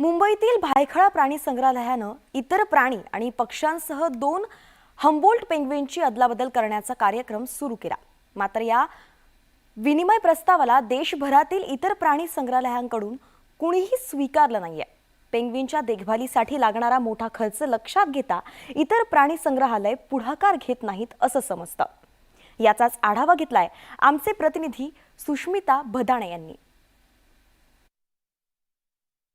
मुंबईतील भायखळा प्राणी संग्रहालयानं इतर प्राणी आणि पक्ष्यांसह 2 हम्बोल्ट पेंग्विनची अदलाबदल करण्याचा कार्यक्रम सुरू केला। मात्र या विनिमय प्रस्तावाला देशभरातील इतर प्राणी संग्रहालयांकडून कुणीही स्वीकारलं नाहीये। पेंग्विनच्या देखभालीसाठी लागणारा मोठा खर्च लक्षात घेता इतर प्राणी संग्रहालय पुढाकार घेत नाहीत असं समजतं। याचाच आढावा घेतलाय आमचे प्रतिनिधी सुष्मिता भदाणे यांनी।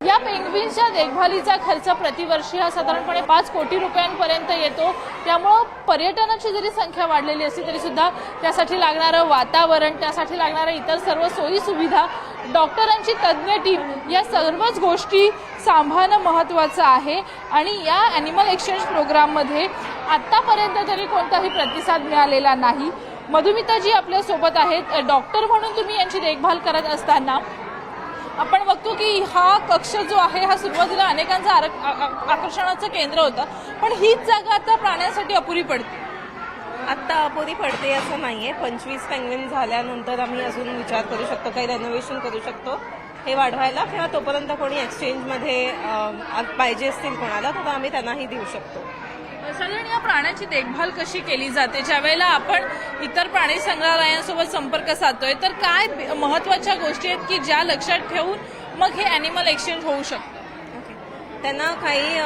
या पेंग्विनच्या देखभालीचा खर्च प्रतिवर्षी हा साधारणपणे 5 कोटी रुपयांपर्यंत येतो। त्यामुळे पर्यटनाची जरी संख्या वाढलेली असली तरी सुद्धा त्यासाठी लागणारं वातावरण, त्यासाठी लागणाऱ्या इतर सर्व सोयी सुविधा, डॉक्टरांची तज्ञ टीम या सर्वच गोष्टी सांभाळणं महत्त्वाचं आहे। आणि या ॲनिमल एक्सचेंज प्रोग्राममध्ये आतापर्यंत तरी कोणताही प्रतिसाद मिळालेला नाही। मधुमिता जी आपल्या सोबत आहेत, डॉक्टर म्हणून तुम्ही यांची देखभाल करत असताना आपण बघतो की हा कक्ष जो आहे हा सुरुवातीला अनेकांचं आकर्षणाचं केंद्र होतं, पण हीच जागा आता प्राण्यांसाठी अपुरी पडते। आता अपुरी पडते असं नाहीये। 25 पेंग्विन झाल्यानंतर आम्ही अजून विचार करू शकतो, काही रेनोव्हेशन करू शकतो हे वाढवायला, किंवा तोपर्यंत कोणी एक्सचेंजमध्ये पाहिजे असतील कोणाला तर आम्ही त्यांनाही देऊ शकतो। साधारण या प्राण्यांची देखभाल कशी केली जाते? ज्यावेळेला आपण इतर प्राणी संग्रहालयांसोबत संपर्क साधतोय तर काय महत्त्वाच्या गोष्टी आहेत की ज्या लक्षात ठेवून मग हे ॲनिमल एक्सचेंज होऊ शकतं? त्यांना काही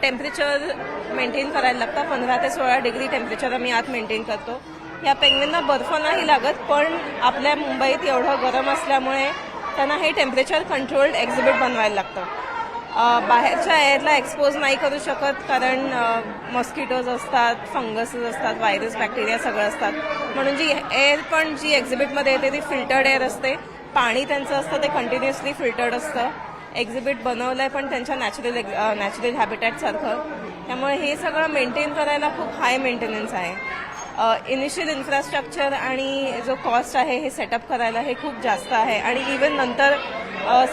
टेम्परेचर मेंटेन करायला लागतं। 15 ते 16 डिग्री टेम्परेचर आम्ही आत मेंटेन करतो। या पेंग्विनना बर्फ नाही लागत, पण आपल्या मुंबईत एवढं गरम असल्यामुळे त्यांना हे टेम्परेचर कंट्रोल्ड एक्झिबिट बनवायला लागतं। बाहेरच्या एअरला एक्सपोज नाही करू शकत, कारण मॉस्किटोज असतात, फंगसेस असतात, व्हायरस, बॅक्टेरिया सगळं असतात। म्हणून जी एअर पण जी एक्झिबिटमध्ये येते ती फिल्टर्ड एअर असते। पाणी त्यांचं असतं ते कंटिन्युअसली फिल्टर्ड असतं। एक्झिबिट बनवलंय पण त्यांच्या नॅचरल हॅबिटॅटसारखं, त्यामुळे हे सगळं मेंटेन करायला खूप हाय मेंटेनन्स आहे। इनिशियल इन्फ्रास्ट्रक्चर आणि जो कॉस्ट आहे हे सेटअप करायला हे खूप जास्त आहे। आणि इवन नंतर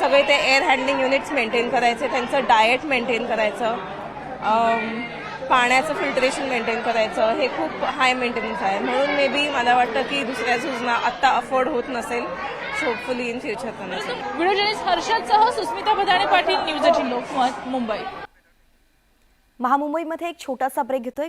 सगळे ते एअर हँडलिंग युनिट्स मेंटेन करायचे, त्यांचं डाएट मेंटेन करायचं, पाण्याचं फिल्ट्रेशन मेंटेन करायचं, हे खूप हाय मेंटेनन्स आहे। म्हणून मे बी मला वाटतं की दुसऱ्या झूजना आत्ता अफोर्ड होत नसेल, होपफुली इन फ्युचर तर नसेल। व्हिडिओ जर्नलिस्ट हर्षदसह सुस्मिता भदाणे पाटील, न्यूज 18 लोकमत, मुंबई। महामुंबईमध्ये एक छोटासा ब्रेक घेतोय।